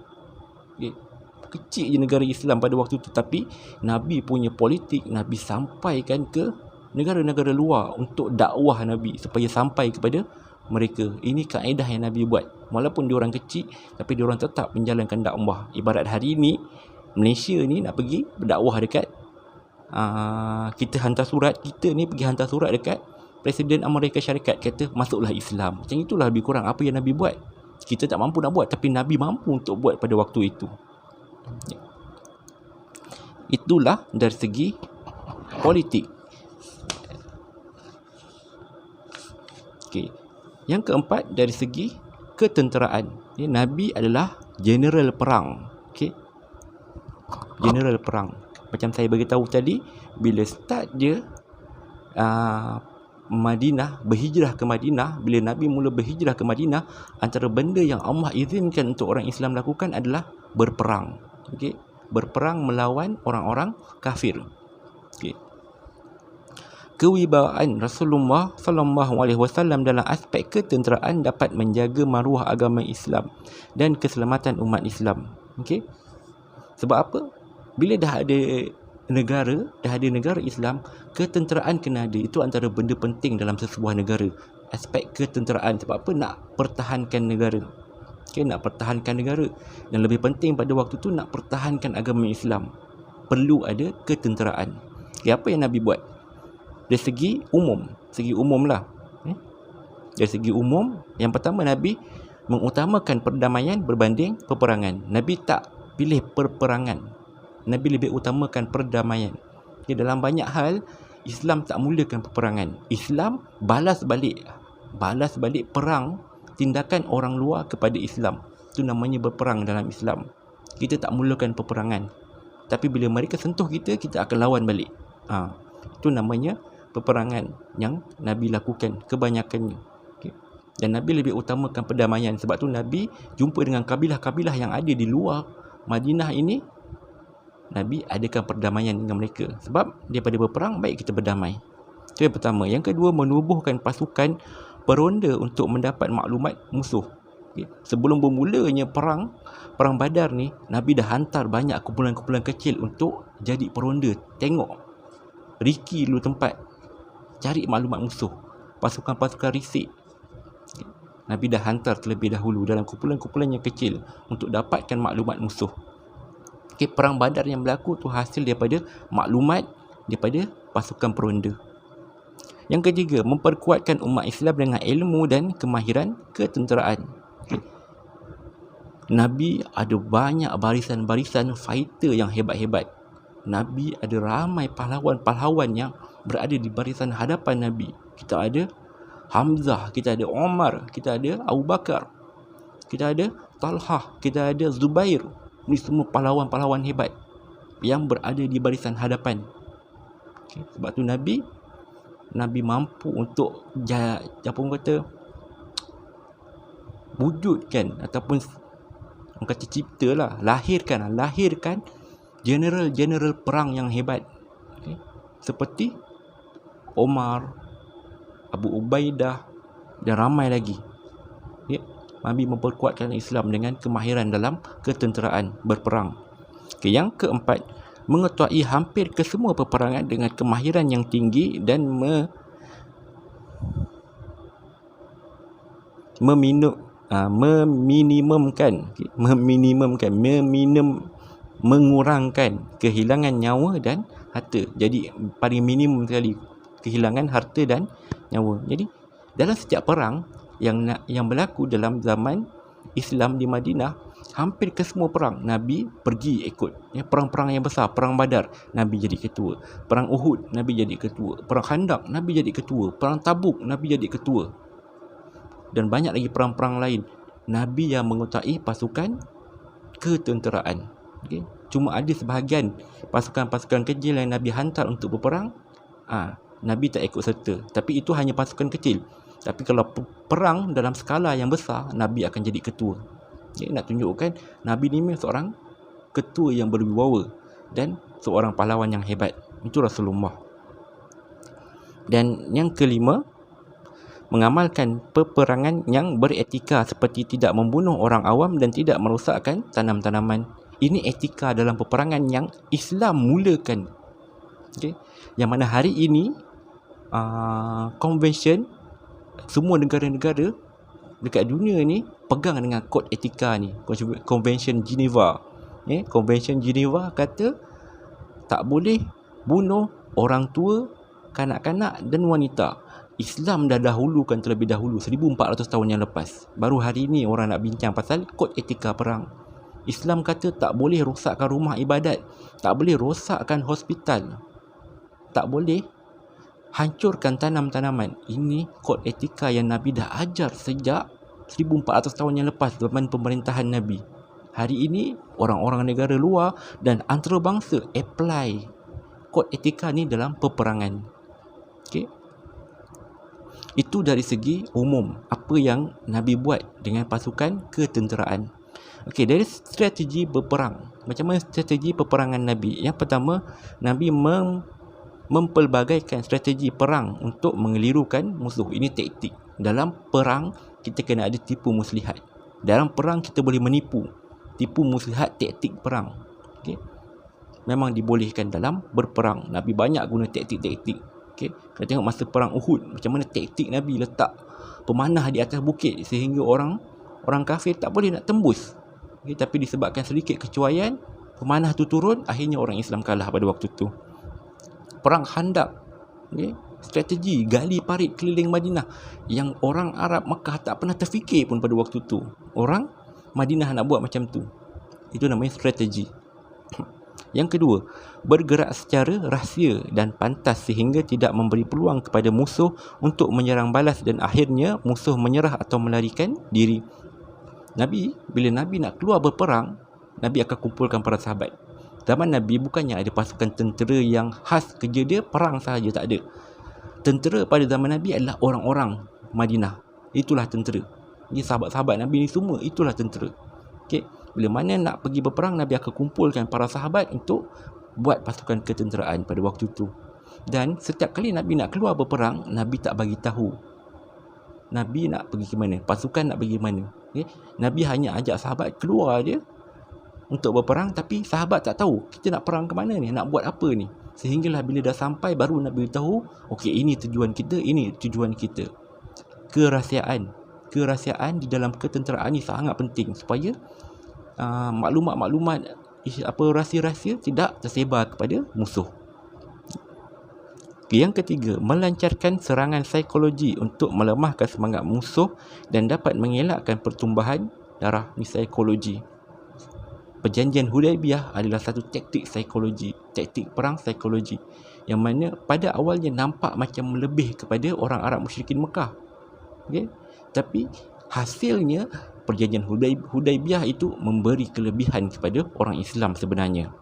Okay. Kecil je negara Islam pada waktu itu, tapi Nabi punya politik, Nabi sampaikan ke negara-negara luar untuk dakwah Nabi supaya sampai kepada mereka. Ini kaedah yang Nabi buat. Walaupun diorang kecil, tapi diorang tetap menjalankan dakwah. Ibarat hari ini Malaysia ni nak pergi berdakwah dekat kita hantar surat, kita ni pergi hantar surat dekat Presiden Amerika Syarikat, kata masuklah Islam. Macam itulah lebih kurang apa yang Nabi buat. Kita tak mampu nak buat, tapi Nabi mampu untuk buat pada waktu itu. Itulah dari segi politik. Okay. Yang keempat, dari segi ketenteraan. Nabi adalah general perang. Okay. General perang. Macam saya beritahu tadi, bila start dia Madinah, berhijrah ke Madinah, bila Nabi mula berhijrah ke Madinah, antara benda yang Allah izinkan untuk orang Islam lakukan adalah berperang. Okay. Berperang melawan orang-orang kafir. Okay. Kewibawaan Rasulullah SAW dalam aspek ketenteraan dapat menjaga maruah agama Islam dan keselamatan umat Islam. Okay? Sebab apa? Bila dah ada negara Islam, ketenteraan kena ada. Itu antara benda penting dalam sesebuah negara. Aspek ketenteraan. Sebab apa? Nak pertahankan negara. Okay? Nak pertahankan negara. Dan lebih penting pada waktu tu, nak pertahankan agama Islam. Perlu ada ketenteraan. Okay, apa yang Nabi buat? Dari segi umum lah. Dari segi umum, yang pertama, Nabi mengutamakan perdamaian berbanding peperangan. Nabi tak pilih perperangan. Nabi lebih utamakan perdamaian. Dalam banyak hal, Islam tak mulakan peperangan. Islam balas balik perang, tindakan orang luar kepada Islam. Itu namanya berperang dalam Islam. Kita tak mulakan peperangan, tapi bila mereka sentuh kita, kita akan lawan balik. Itu namanya peperangan yang Nabi lakukan kebanyakannya. Okay. Dan Nabi lebih utamakan perdamaian. Sebab tu Nabi jumpa dengan kabilah-kabilah yang ada di luar Madinah ini, Nabi adakan perdamaian dengan mereka. Sebab daripada berperang, baik kita berdamai. Itu yang pertama. Yang kedua, menubuhkan pasukan peronda untuk mendapat maklumat musuh. Okay. Sebelum bermulanya perang Badar ni, Nabi dah hantar banyak kumpulan-kumpulan kecil untuk jadi peronda. Tengok, riki dulu tempat, cari maklumat musuh. Pasukan-pasukan risik, okay, Nabi dah hantar terlebih dahulu dalam kumpulan-kumpulan yang kecil untuk dapatkan maklumat musuh. Okay, perang Badar yang berlaku tu hasil daripada maklumat daripada pasukan peronda. Yang ketiga, memperkuatkan umat Islam dengan ilmu dan kemahiran ketenteraan. Okay. Nabi ada banyak barisan-barisan fighter yang hebat-hebat. Nabi ada ramai pahlawan-pahlawan yang berada di barisan hadapan Nabi. Kita ada Hamzah, kita ada Umar, kita ada Abu Bakar, kita ada Talhah, kita ada Zubair. Ini semua pahlawan-pahlawan hebat yang berada di barisan hadapan. Okay. Sebab tu Nabi mampu untuk wujudkan ataupun orang kata cipta lah, lahirkan General-general perang yang hebat, okay, seperti Omar, Abu Ubaidah dan ramai lagi. Okay, Nabi memperkuatkan Islam dengan kemahiran dalam ketenteraan berperang. Okay, yang keempat, mengetuai hampir ke semua peperangan dengan kemahiran yang tinggi dan mengurangkan kehilangan nyawa dan harta. Jadi paling minimum sekali kehilangan harta dan nyawa. Jadi dalam setiap perang yang berlaku dalam zaman Islam di Madinah, hampir ke semua perang Nabi pergi ikut. Perang-perang yang besar, perang Badar, Nabi jadi ketua. Perang Uhud, Nabi jadi ketua. Perang Khandaq, Nabi jadi ketua. Perang Tabuk, Nabi jadi ketua. Dan banyak lagi perang-perang lain, Nabi yang mengutai pasukan ketenteraan. Okay? Cuma ada sebahagian pasukan-pasukan kecil yang Nabi hantar untuk berperang, Nabi tak ikut serta. Tapi itu hanya pasukan kecil. Tapi kalau perang dalam skala yang besar, Nabi akan jadi ketua. Okay? Nak tunjukkan Nabi ni memang seorang ketua yang berwibawa dan seorang pahlawan yang hebat. Itu Rasulullah. Dan yang kelima, mengamalkan peperangan yang beretika seperti tidak membunuh orang awam dan tidak merosakkan tanam-tanaman. Ini etika dalam peperangan yang Islam mulakan. Okay? Yang mana hari ini convention semua negara-negara dekat dunia ni pegang dengan kod etika ni, Convention Geneva. Convention Geneva kata tak boleh bunuh orang tua, kanak-kanak dan wanita. Islam dah dahulukan terlebih dahulu 1400 tahun yang lepas. Baru hari ni orang nak bincang pasal kod etika perang. Islam kata tak boleh rosakkan rumah ibadat, tak boleh rosakkan hospital, tak boleh hancurkan tanam-tanaman. Ini kod etika yang Nabi dah ajar sejak 1400 tahun yang lepas, zaman pemerintahan Nabi. Hari ini orang-orang negara luar dan antarabangsa apply kod etika ni dalam peperangan. Okay? Itu dari segi umum apa yang Nabi buat dengan pasukan ketenteraan. Okey, dari strategi berperang. Macam mana strategi peperangan Nabi? Yang pertama, Nabi mempelbagaikan strategi perang untuk mengelirukan musuh. Ini taktik. Dalam perang kita kena ada tipu muslihat. Dalam perang kita boleh menipu. Tipu muslihat taktik perang. Okey. Memang dibolehkan dalam berperang. Nabi banyak guna taktik-taktik. Okey. Kita tengok masa perang Uhud, macam mana taktik Nabi letak pemanah di atas bukit sehingga orang kafir tak boleh nak tembus. Okay, tapi disebabkan sedikit kecuaian, pemanah tu turun, akhirnya orang Islam kalah pada waktu tu. Perang Khandaq, okay, strategi gali parit keliling Madinah yang orang Arab Makkah tak pernah terfikir pun pada waktu tu. Orang Madinah nak buat macam tu. Itu namanya strategi. Yang kedua, bergerak secara rahsia dan pantas sehingga tidak memberi peluang kepada musuh untuk menyerang balas dan akhirnya musuh menyerah atau melarikan diri. Bila Nabi nak keluar berperang, Nabi akan kumpulkan para sahabat. Zaman Nabi bukannya ada pasukan tentera yang khas kerja dia perang sahaja, tak ada. Tentera pada zaman Nabi adalah orang-orang Madinah. Itulah tentera. Ini sahabat-sahabat Nabi ni semua, itulah tentera. Okay. Bila mana nak pergi berperang, Nabi akan kumpulkan para sahabat untuk buat pasukan ketenteraan pada waktu tu. Dan setiap kali Nabi nak keluar berperang, Nabi tak bagi tahu Nabi nak pergi ke mana, pasukan nak pergi ke mana. Okay? Nabi hanya ajak sahabat keluar je untuk berperang, tapi sahabat tak tahu kita nak perang ke mana ni, nak buat apa ni. Sehinggalah bila dah sampai baru Nabi beritahu, okey, ini tujuan kita, ini tujuan kita. Kerahsiaan di dalam ketenteraan ni sangat penting supaya maklumat-maklumat rahsia-rahsia tidak tersebar kepada musuh. Yang ketiga, melancarkan serangan psikologi untuk melemahkan semangat musuh dan dapat mengelakkan pertumbuhan darah. Ni psikologi. Perjanjian Hudaibiyah adalah satu taktik psikologi, taktik perang psikologi, yang mana pada awalnya nampak macam lebih kepada orang Arab musyrikin Mekah. Okay? Tapi hasilnya perjanjian Hudaibiyah itu memberi kelebihan kepada orang Islam sebenarnya.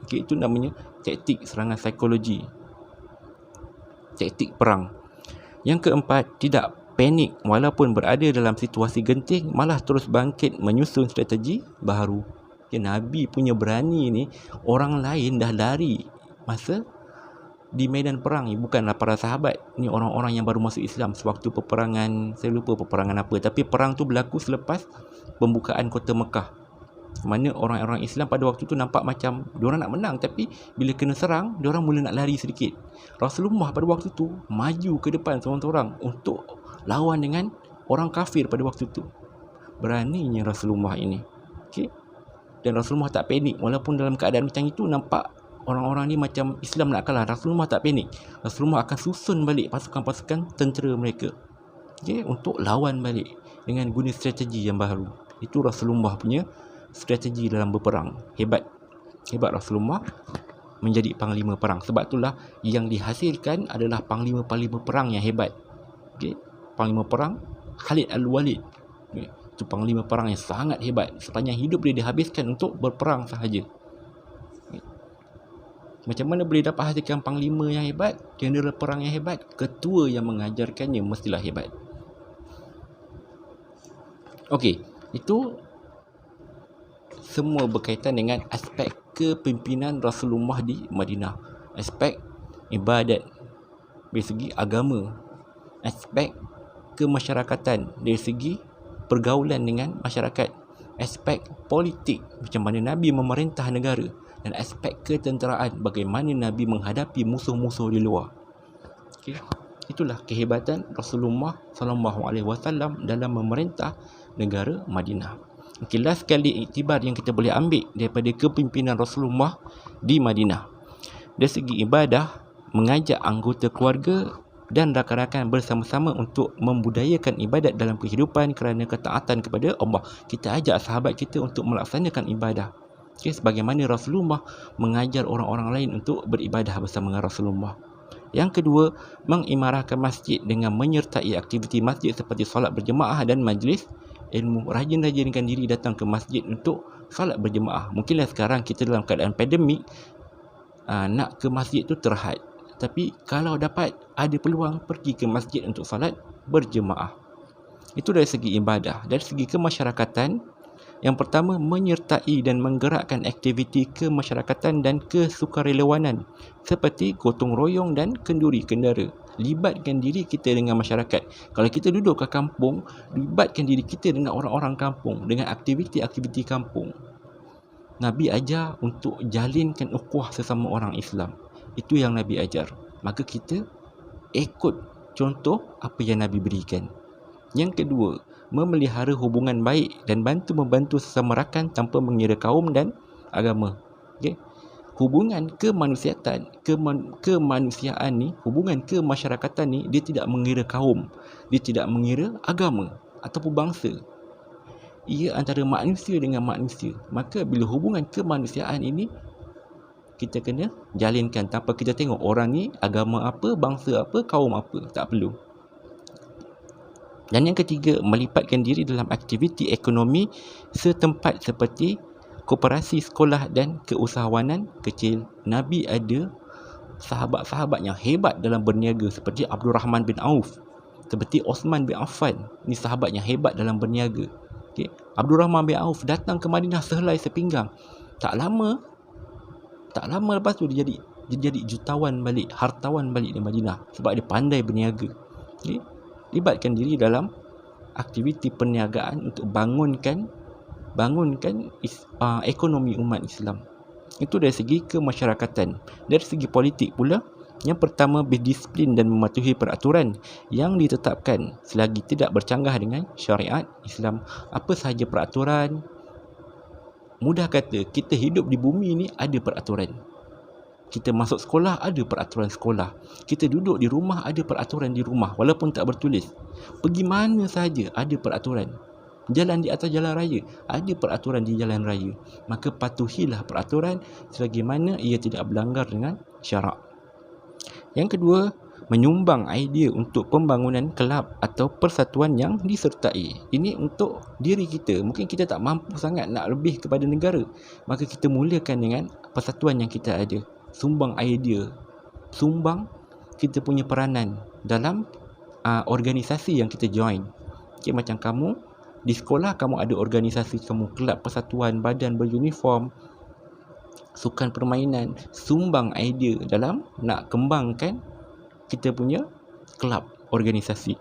Okay, itu namanya taktik serangan psikologi, taktik perang. Yang keempat, tidak panik walaupun berada dalam situasi genting, malah terus bangkit menyusun strategi baru. Nabi punya berani ni, orang lain dah lari masa di medan perang ni. Bukanlah para sahabat ni, orang-orang yang baru masuk Islam sewaktu peperangan, saya lupa peperangan apa, tapi perang tu berlaku selepas pembukaan kota Mekah, mana orang-orang Islam pada waktu tu nampak macam diorang nak menang, tapi bila kena serang, diorang mula nak lari sedikit. Rasulullah pada waktu tu maju ke depan seorang-seorang untuk lawan dengan orang kafir pada waktu tu. Beraninya Rasulullah ini. Okay? Dan Rasulullah tak panik, walaupun dalam keadaan macam itu nampak orang-orang ni macam Islam nak kalah. Rasulullah tak panik. Rasulullah akan susun balik pasukan-pasukan tentera mereka, okay, untuk lawan balik dengan guna strategi yang baru. Itu Rasulullah punya strategi dalam berperang. Hebat Rasulullah menjadi panglima perang. Sebab itulah yang dihasilkan adalah panglima-panglima perang yang hebat. Okay? Panglima perang Khalid Al-Walid. Okay? Itu panglima perang yang sangat hebat. Sepanjang hidup dia dihabiskan untuk berperang sahaja. Okay? Macam mana boleh dapat hasilkan panglima yang hebat, jeneral perang yang hebat? Ketua yang mengajarkannya mestilah hebat. Okey, itu semua berkaitan dengan aspek kepimpinan Rasulullah di Madinah. Aspek ibadat dari segi agama, aspek kemasyarakatan dari segi pergaulan dengan masyarakat, aspek politik macam mana Nabi memerintah negara, dan aspek ketenteraan bagaimana Nabi menghadapi musuh-musuh di luar. Okay. Itulah kehebatan Rasulullah SAW dalam memerintah negara Madinah. Okay, last sekali iktibar yang kita boleh ambil daripada kepimpinan Rasulullah di Madinah. Dari segi ibadah, mengajak anggota keluarga dan rakan-rakan bersama-sama untuk membudayakan ibadat dalam kehidupan kerana ketaatan kepada Allah. Kita ajak sahabat kita untuk melaksanakan ibadah. Okay, sebagaimana Rasulullah mengajar orang-orang lain untuk beribadah bersama dengan Rasulullah. Yang kedua, mengimarahkan masjid dengan menyertai aktiviti masjid seperti solat berjemaah dan majlis ilmu. Rajin-rajinkan diri datang ke masjid untuk solat berjemaah. Mungkinlah sekarang kita dalam keadaan pandemik, nak ke masjid tu terhad. Tapi kalau dapat, ada peluang, pergi ke masjid untuk solat berjemaah. Itu dari segi ibadah. Dari segi kemasyarakatan, yang pertama, menyertai dan menggerakkan aktiviti kemasyarakatan dan kesukarelawanan seperti gotong royong dan kenduri kendara. Libatkan diri kita dengan masyarakat. Kalau kita duduk ke kampung, libatkan diri kita dengan orang-orang kampung, dengan aktiviti-aktiviti kampung. Nabi ajar untuk jalinkan ukhuwah sesama orang Islam. Itu yang Nabi ajar. Maka kita ikut contoh apa yang Nabi berikan. Yang kedua, memelihara hubungan baik dan membantu sesama rakan tanpa mengira kaum dan agama. Okay? Hubungan kemanusiaan ni, hubungan kemasyarakatan ni, dia tidak mengira kaum, dia tidak mengira agama ataupun bangsa. Ia antara manusia dengan manusia. Maka bila hubungan kemanusiaan ini, kita kena jalinkan tanpa kita tengok orang ni agama apa, bangsa apa, kaum apa. Tak perlu. Dan yang ketiga, melipatkan diri dalam aktiviti ekonomi setempat seperti koperasi sekolah dan keusahawanan kecil. Nabi ada sahabat-sahabat yang hebat dalam berniaga seperti Abdul Rahman bin Auf, seperti Osman bin Affan. Ini sahabat yang hebat dalam berniaga. Okay. Abdul Rahman bin Auf datang ke Madinah sehelai sepinggang. Tak lama lepas tu dia jadi jutawan balik, hartawan balik di Madinah sebab dia pandai berniaga. Okay. Libatkan diri dalam aktiviti perniagaan untuk bangunkan ekonomi umat Islam. Itu dari segi kemasyarakatan. Dari segi politik pula, yang pertama, berdisiplin dan mematuhi peraturan yang ditetapkan selagi tidak bercanggah dengan syariat Islam. Apa sahaja peraturan, mudah kata, kita hidup di bumi ni ada peraturan. Kita masuk sekolah, ada peraturan sekolah. Kita duduk di rumah, ada peraturan di rumah, walaupun tak bertulis. Pergi mana sahaja, ada peraturan. Jalan di atas jalan raya, ada peraturan di jalan raya. Maka patuhilah peraturan selagi mana ia tidak berlanggar dengan syarak. Yang kedua, menyumbang idea untuk pembangunan kelab atau persatuan yang disertai. Ini untuk diri kita. Mungkin kita tak mampu sangat nak lebih kepada negara, maka kita mulakan dengan persatuan yang kita ada. Sumbang idea, sumbang kita punya peranan dalam organisasi yang kita join. Okay, macam kamu Di sekolah kamu ada organisasi, kamu kelab persatuan, badan beruniform, sukan permainan, sumbang idea dalam nak kembangkan kita punya kelab organisasi.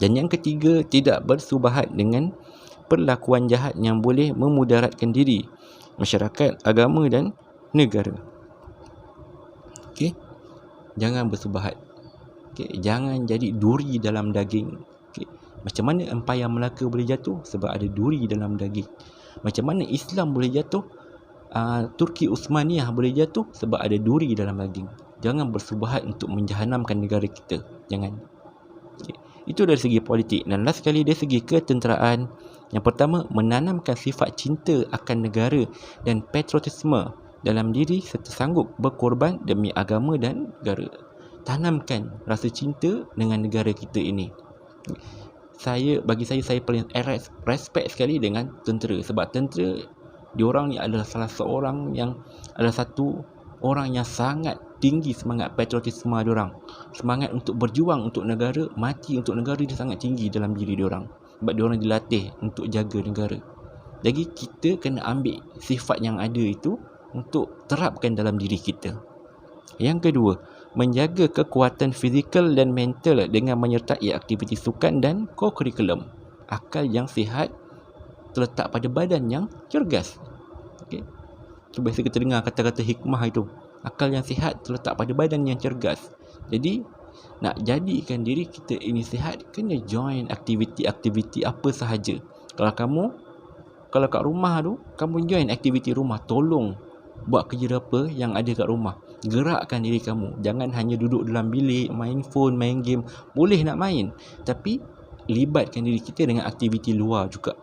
Dan yang ketiga, tidak bersubahat dengan perlakuan jahat yang boleh memudaratkan diri, masyarakat, agama dan negara. Okey, jangan bersubahat. Okey, jangan jadi duri dalam daging. Okey, macam mana Empayar Melaka boleh jatuh? Sebab ada duri dalam daging. Macam mana Islam boleh jatuh? Turki Uthmaniyah boleh jatuh sebab ada duri dalam daging. Jangan bersubahat untuk menjahanamkan negara kita. Jangan. Okay. Itu dari segi politik. Dan last sekali dari segi ketenteraan. Yang pertama, menanamkan sifat cinta akan negara dan patriotisme dalam diri serta sanggup berkorban demi agama dan negara. Tanamkan rasa cinta dengan negara kita ini. Bagi saya paling respect sekali dengan tentera. Sebab tentera, diorang ni adalah satu orang yang sangat tinggi semangat patriotisme diorang. Semangat untuk berjuang untuk negara, mati untuk negara dia sangat tinggi dalam diri diorang. Sebab diorang dilatih untuk jaga negara. Jadi kita kena ambil sifat yang ada itu untuk terapkan dalam diri kita. Yang kedua, menjaga kekuatan fizikal dan mental dengan menyertai aktiviti sukan dan co-curriculum. Akal yang sihat terletak pada badan yang cergas. Okay. So, biasa kita dengar kata-kata hikmah itu. Akal yang sihat terletak pada badan yang cergas. Jadi, nak jadikan diri kita ini sihat, kena join aktiviti-aktiviti apa sahaja. Kalau kat rumah tu, kamu join aktiviti rumah. Tolong buat kerja apa yang ada kat rumah. Gerakkan diri kamu. Jangan hanya duduk dalam bilik, main phone, main game. Boleh nak main, tapi libatkan diri kita dengan aktiviti luar juga.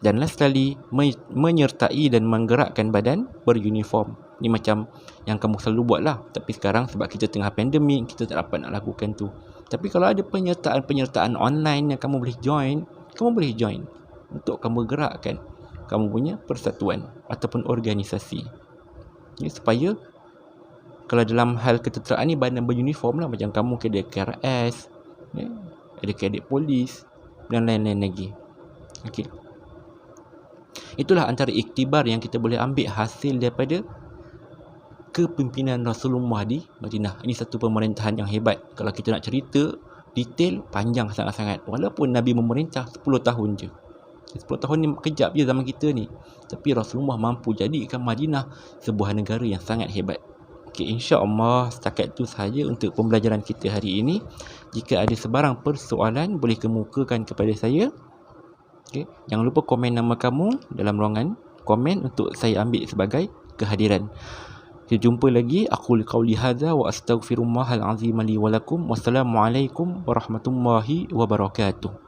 Dan last sekali, menyertai dan menggerakkan badan beruniform. Ni macam yang kamu selalu buat lah. Tapi sekarang sebab kita tengah pandemik, kita tak dapat nak lakukan tu. Tapi kalau ada penyertaan online yang kamu boleh join untuk kamu gerakkan kamu punya persatuan ataupun organisasi. Supaya kalau dalam hal ketenteraan ni, badan beruniform lah. Macam kamu kadet KRS, ada kadet polis dan lain-lain lagi. Okey. Itulah antara iktibar yang kita boleh ambil hasil daripada kepimpinan Rasulullah di Madinah. Ini satu pemerintahan yang hebat. Kalau kita nak cerita detail, panjang sangat-sangat. Walaupun Nabi memerintah 10 tahun je. 10 tahun ni kejap je zaman kita ni. Tapi Rasulullah mampu jadikan Madinah sebuah negara yang sangat hebat. Okay, insya-Allah setakat itu sahaja untuk pembelajaran kita hari ini. Jika ada sebarang persoalan, boleh kemukakan kepada saya. Okay. Jangan lupa komen nama kamu dalam ruangan komen untuk saya ambil sebagai kehadiran. Kita jumpa lagi. Aku qauli hadza wa astaghfirullahal azim li wa lakum. Wassalamualaikum warahmatullahi wabarakatuh.